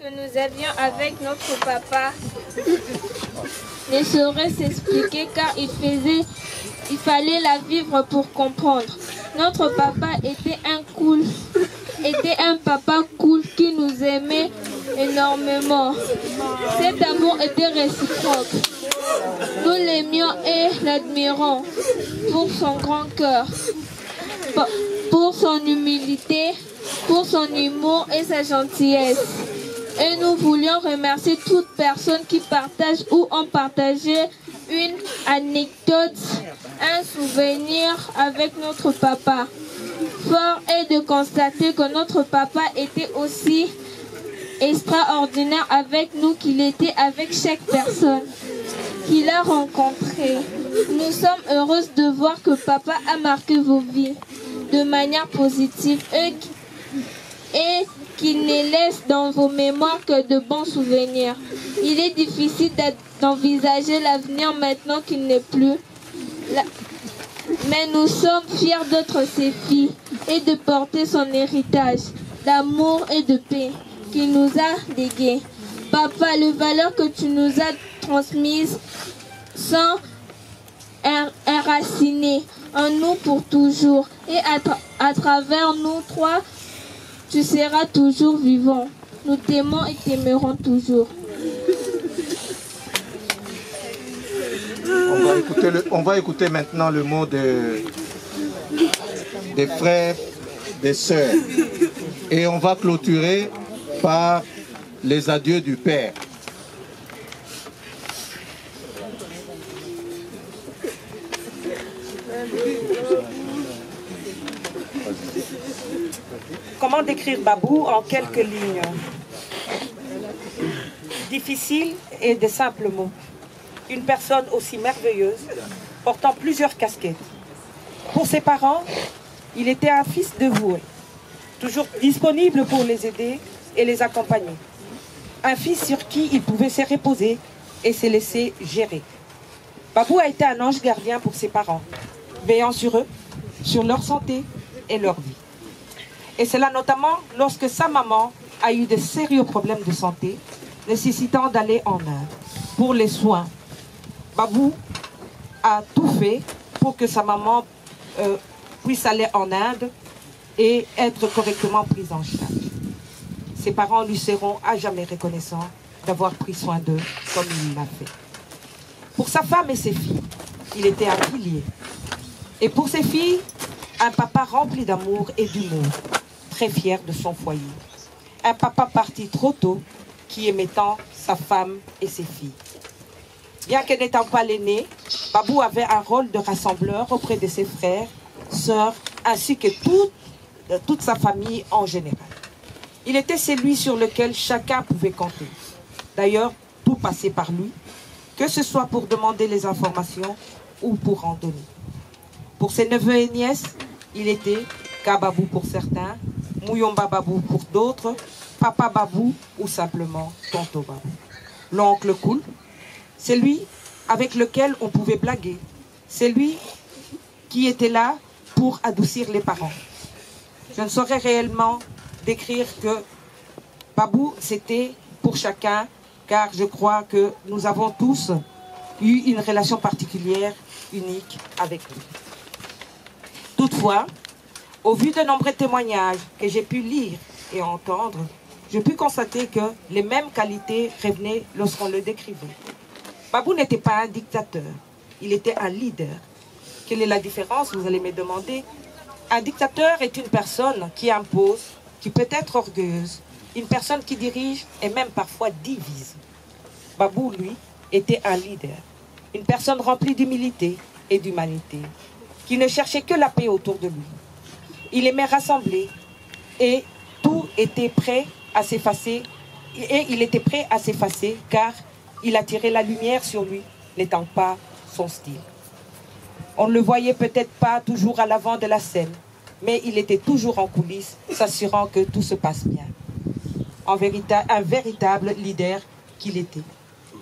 que nous avions avec notre papa ne saurait s'expliquer car il fallait la vivre pour comprendre. Notre papa était un papa cool qui nous aimait énormément. Cet amour était réciproque. Nous l'aimions et l'admirons pour son grand cœur, pour son humilité, pour son humour et sa gentillesse. Et nous voulions remercier toute personne qui partage ou ont partagé une anecdote, un souvenir avec notre papa. Fort est de constater que notre papa était aussi extraordinaire avec nous qu'il était avec chaque personne qu'il a rencontrée. Nous sommes heureuses de voir que papa a marqué vos vies de manière positive et qu'il ne laisse dans vos mémoires que de bons souvenirs. Il est difficile d'envisager l'avenir maintenant qu'il n'est plus là. Mais nous sommes fiers d'être ses filles et de porter son héritage d'amour et de paix qu'il nous a légué. Papa, les valeurs que tu nous as transmises sont enracinées en nous pour toujours. Et à travers nous trois, tu seras toujours vivant. Nous t'aimons et t'aimerons toujours. On va écouter maintenant le mot des frères, des sœurs. Et on va clôturer par les adieux du Père. Comment décrire Babou en quelques lignes? Difficile et de simples mots. Une personne aussi merveilleuse, portant plusieurs casquettes. Pour ses parents, il était un fils dévoué, toujours disponible pour les aider et les accompagner. Un fils sur qui il pouvait se reposer et se laisser gérer. Babou a été un ange gardien pour ses parents, veillant sur eux, sur leur santé et leur vie. Et cela notamment lorsque sa maman a eu de sérieux problèmes de santé, nécessitant d'aller en Inde pour les soins. Babou a tout fait pour que sa maman puisse aller en Inde et être correctement prise en charge. Ses parents lui seront à jamais reconnaissants d'avoir pris soin d'eux comme il l'a fait. Pour sa femme et ses filles, il était un pilier. Et pour ses filles, un papa rempli d'amour et d'humour, très fier de son foyer. Un papa parti trop tôt, qui aimait tant sa femme et ses filles. Bien que n'étant pas l'aîné, Babou avait un rôle de rassembleur auprès de ses frères, sœurs, ainsi que toute sa famille en général. Il était celui sur lequel chacun pouvait compter. D'ailleurs, tout passait par lui, que ce soit pour demander les informations ou pour en donner. Pour ses neveux et nièces, il était Kababou pour certains, Mouyomba Babou pour d'autres, Papa Babou ou simplement Tonto Babou. L'oncle cool, c'est lui avec lequel on pouvait blaguer. C'est lui qui était là pour adoucir les parents. Je ne saurais réellement décrire que Babou, c'était pour chacun, car je crois que nous avons tous eu une relation particulière, unique avec lui. Toutefois, au vu de nombreux témoignages que j'ai pu lire et entendre, je puis constater que les mêmes qualités revenaient lorsqu'on le décrivait. Babou n'était pas un dictateur, il était un leader. Quelle est la différence, vous allez me demander? Un dictateur est une personne qui impose, qui peut être orgueilleuse, une personne qui dirige et même parfois divise. Babou, lui, était un leader, une personne remplie d'humilité et d'humanité, qui ne cherchait que la paix autour de lui. Il aimait rassembler et tout était prêt à s'effacer, et il était prêt à s'effacer car il attirait la lumière sur lui, n'étant pas son style. On ne le voyait peut-être pas toujours à l'avant de la scène, mais il était toujours en coulisses, s'assurant que tout se passe bien. Un véritable leader qu'il était.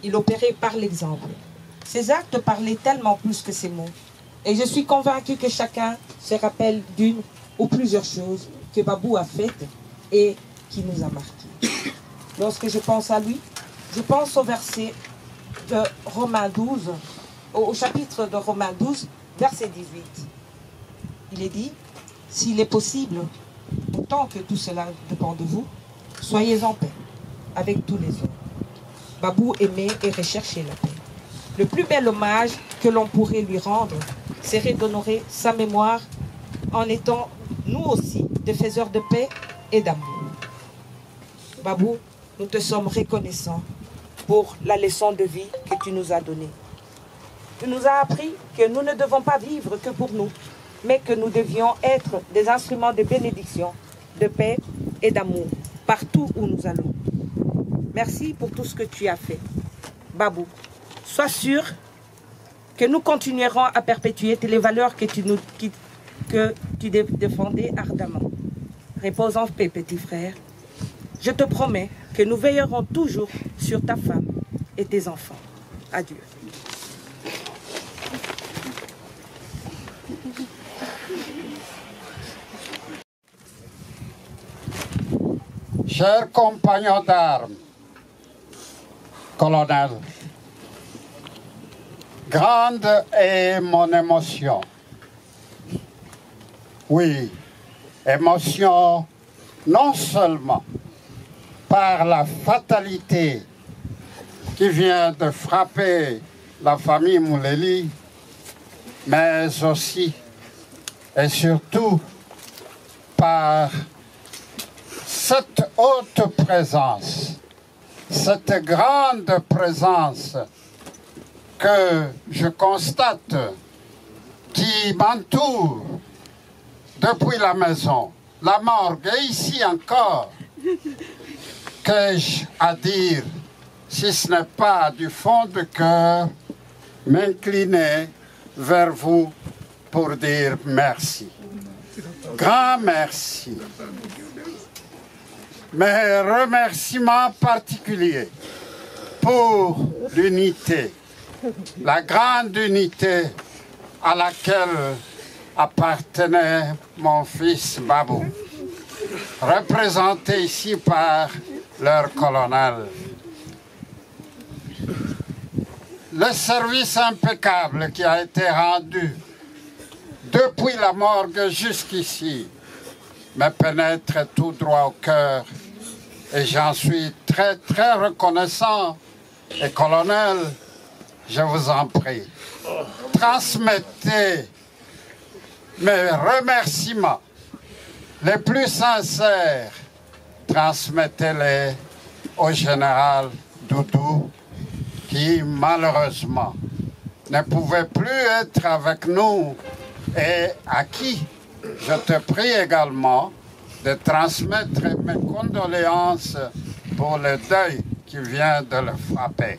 Il opérait par l'exemple. Ses actes parlaient tellement plus que ses mots. Et je suis convaincue que chacun se rappelle d'une ou plusieurs choses que Babou a faites et qui nous a marqués. Lorsque je pense à lui, je pense au verset de Romains 12, au chapitre de Romains 12, verset 18. Il est dit, s'il est possible, autant que tout cela dépend de vous, soyez en paix avec tous les hommes. Babou aimait et recherchait la paix. Le plus bel hommage que l'on pourrait lui rendre serait d'honorer sa mémoire en étant, nous aussi, des faiseurs de paix et d'amour. Babou, nous te sommes reconnaissants pour la leçon de vie que tu nous as donnée. Tu nous as appris que nous ne devons pas vivre que pour nous, mais que nous devions être des instruments de bénédiction, de paix et d'amour partout où nous allons. Merci pour tout ce que tu as fait. Babou, sois sûr que nous continuerons à perpétuer les valeurs que tu défendais ardemment. Repose en paix, petit frère. Je te promets que nous veillerons toujours sur ta femme et tes enfants. Adieu. Chers compagnons d'armes, colonel, grande est mon émotion. Oui, émotion non seulement par la fatalité qui vient de frapper la famille Mouleli, mais aussi et surtout par cette haute présence, cette grande présence que je constate qui m'entoure depuis la maison, la morgue et ici encore. Qu'ai-je à dire si ce n'est pas du fond du cœur m'incliner vers vous pour dire merci. Grand merci. Mes remerciements particuliers pour l'unité, la grande unité à laquelle appartenait mon fils Babou, représenté ici par leur colonel. Le service impeccable qui a été rendu depuis la morgue jusqu'ici me pénètre tout droit au cœur et j'en suis très très reconnaissant. Et colonel, je vous en prie, transmettez mes remerciements les plus sincères, transmettez-les au général Doudou qui malheureusement ne pouvait plus être avec nous et à qui je te prie également de transmettre mes condoléances pour le deuil qui vient de le frapper.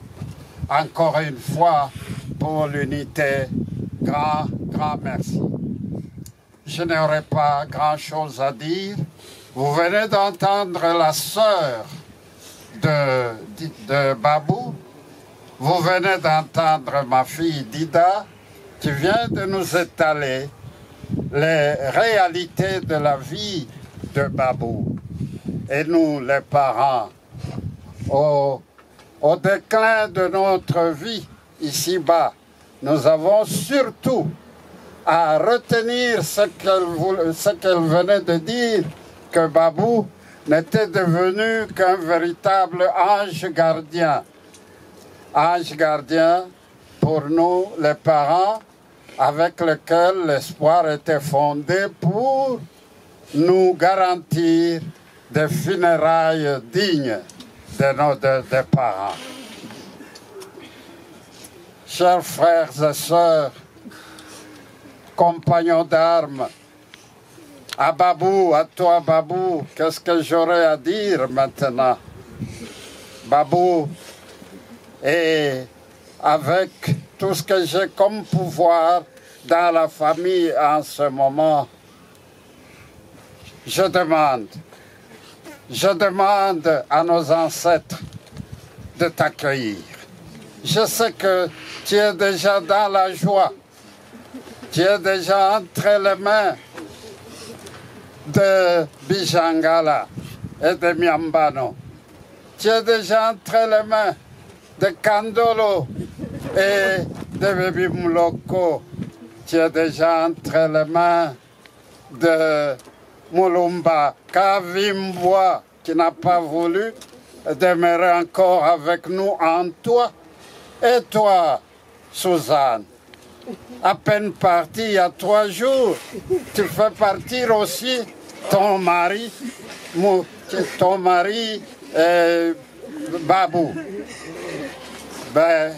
Encore une fois, pour l'unité, grand merci. Je n'aurai pas grand-chose à dire. Vous venez d'entendre la sœur de Babou. Vous venez d'entendre ma fille Dida qui vient de nous étaler les réalités de la vie de Babou. Et nous, les parents, au déclin de notre vie ici-bas, nous avons surtout à retenir ce qu'elle venait de dire, que Babou n'était devenu qu'un véritable ange gardien. Ange gardien pour nous, les parents, avec lequel l'espoir était fondé pour nous garantir des funérailles dignes de nos deux parents. Chers frères et sœurs, compagnons d'armes, à Babou, à toi Babou, qu'est-ce que j'aurais à dire maintenant? Babou, et avec tout ce que j'ai comme pouvoir dans la famille en ce moment, je demande à nos ancêtres de t'accueillir. Je sais que tu es déjà dans la joie, tu es déjà entre les mains de Bijangala et de Miambano. tu es déjà entre les mains de Kandolo et de Bibi Mouloko. Tu es déjà entre les mains de Moulumba Kavimboa, qui n'a pas voulu demeurer encore avec nous en toi. Et toi, Suzanne, à peine parti il y a 3 jours, tu fais partir aussi ton mari Babou. Ben,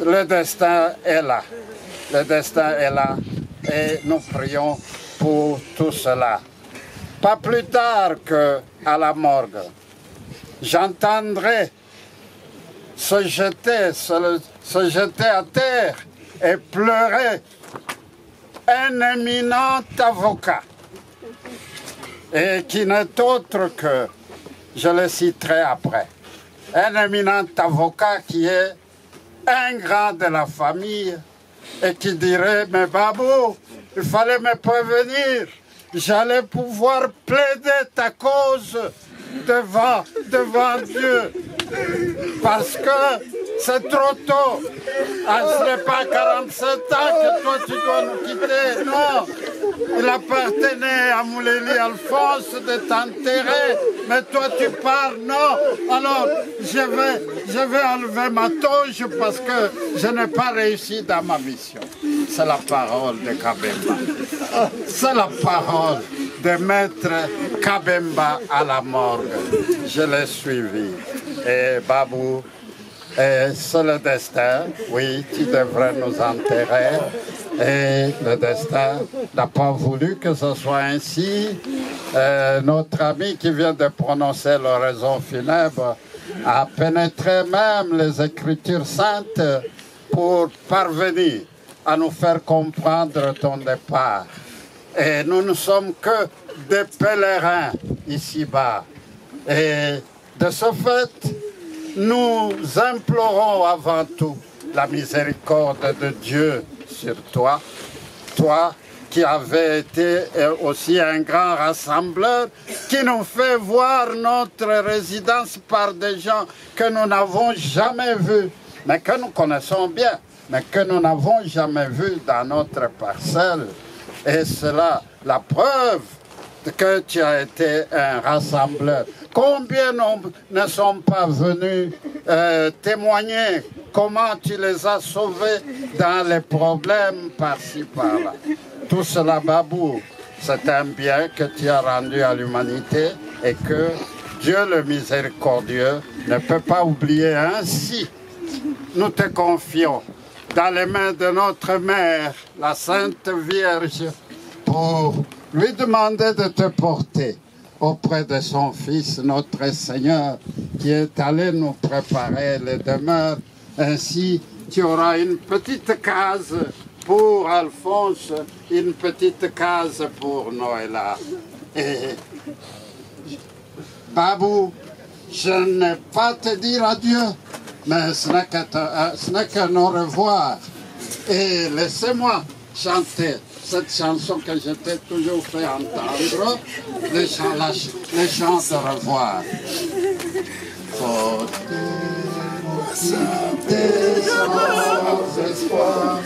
le destin est là. Le destin est là et nous prions pour tout cela. Pas plus tard qu'à la morgue, j'entendrai se jeter à terre et pleurer un éminent avocat, et qui n'est autre que, je le citerai après, un éminent avocat qui est un grand de la famille et qui dirait, mais Babou, il fallait me prévenir, j'allais pouvoir plaider ta cause devant Dieu, parce que c'est trop tôt. Ce n'est pas 47 ans que toi tu dois nous quitter, non. Il appartenait à Mouleli Alphonse de t'enterrer, mais toi tu pars, non. Alors je vais enlever ma toge parce que je n'ai pas réussi dans ma mission. C'est la parole de Kabemba. C'est la parole de Maître Kabemba à la morgue. Je l'ai suivi. Et Babou, c'est le destin. Oui, tu devrais nous enterrer. Et le destin n'a pas voulu que ce soit ainsi. Notre ami qui vient de prononcer l'oraison funèbre a pénétré même les Écritures saintes pour parvenir à nous faire comprendre ton départ. Et nous ne sommes que des pèlerins ici-bas. Et de ce fait, nous implorons avant tout la miséricorde de Dieu sur toi. Toi qui avais été aussi un grand rassembleur, qui nous fait voir notre résidence par des gens que nous n'avons jamais vus, mais que nous connaissons bien, mais que nous n'avons jamais vus dans notre parcelle. Et c'est là la preuve que tu as été un rassembleur. Combien ne sont pas venus témoigner comment tu les as sauvés dans les problèmes par-ci, par-là. Tout cela, Babou, c'est un bien que tu as rendu à l'humanité et que Dieu le miséricordieux ne peut pas oublier. Ainsi, nous te confions dans les mains de notre Mère, la Sainte Vierge, pour lui demander de te porter auprès de son Fils, notre Seigneur, qui est allé nous préparer les demeures. Ainsi, tu auras une petite case pour Alphonse, une petite case pour Noëlla. Et Babou, je n'ai pas te dire adieu, mais ce n'est qu'un au revoir. Et laissez-moi chanter cette chanson que je t'ai toujours fait entendre, les chants de revoir. Tes sans espoir,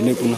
Ini kuna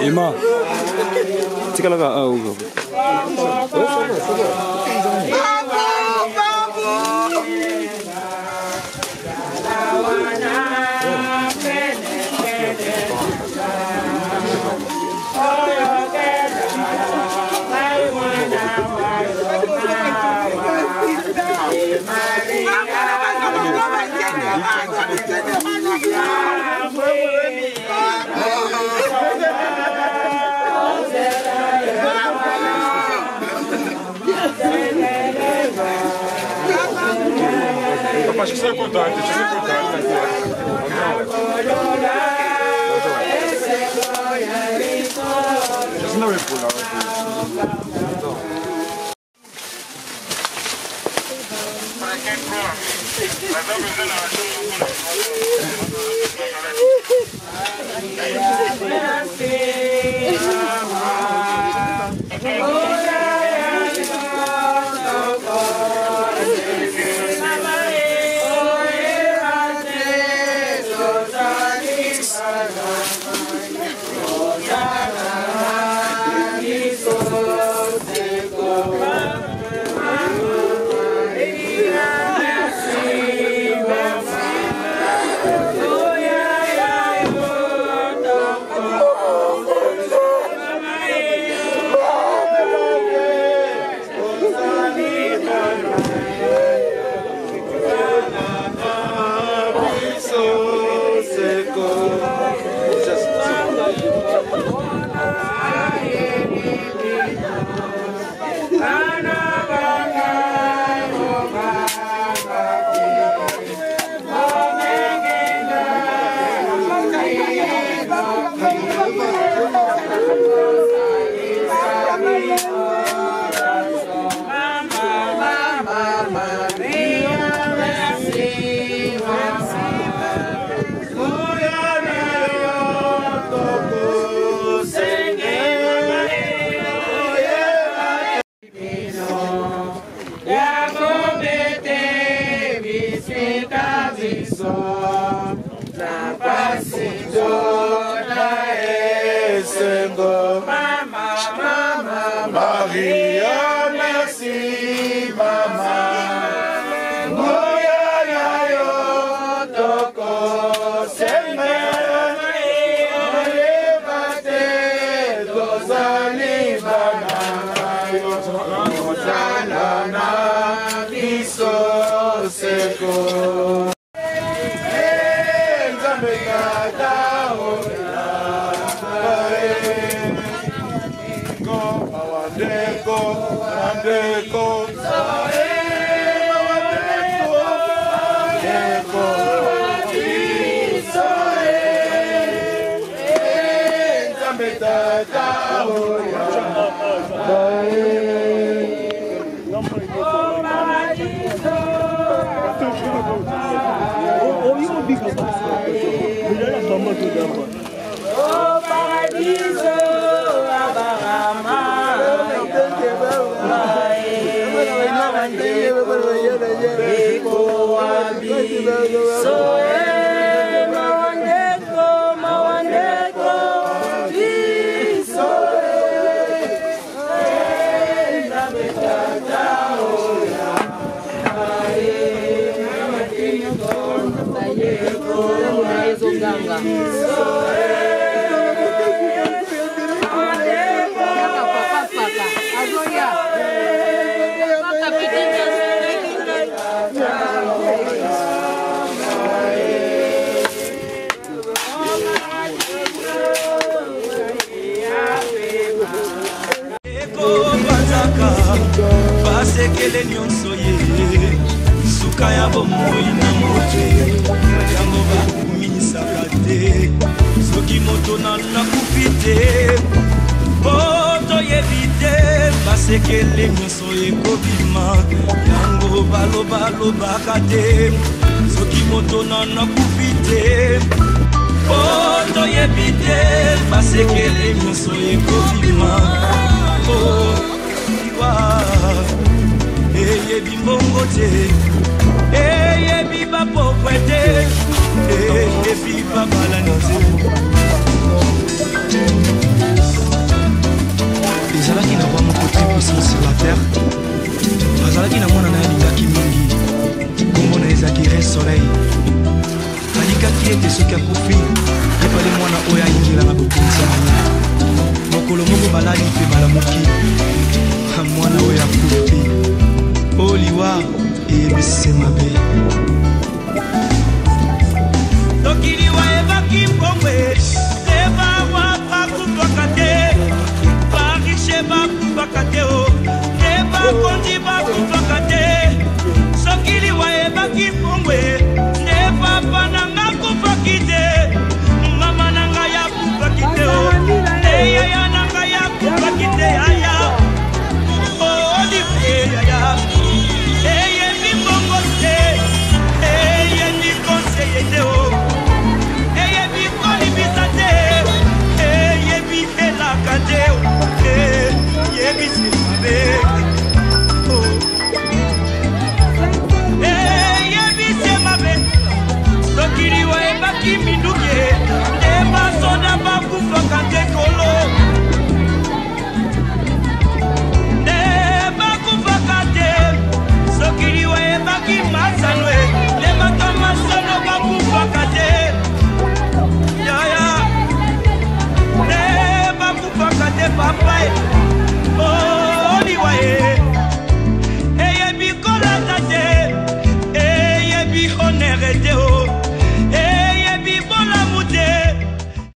Emma, tika laga au. Mas isso é importante, isso é importante. Isso não é pular. Maria, merci, maman. Moya yo toko seme. Olevate dozali banayo. Ozalana biso seko. Nzambe kata ola. Andeko, andeko, Basekele nyonso ye suka ya bomoi na moto yango bakumisaka te soki moto nakufi te poto yebi te basekele nyonso ekobima yango balobaka te soki moto nakufi te poto yebi te basekele nyonso ekobima Eyebi mbongo te, eyebi bapokwe te, eyebi babalani te. Ezalaki na bwa moko très puissant sur la terre. Azalaki na mwana na ye alingaki mingi, kombo na ezalaki Rey Soleil. Alikaki ete soki akufi, epale mwana oyo ayingela na bokonzi ya ye. Mokolo moko balali mpe balamuki, mwana oyo akufi. Oliwa et mabe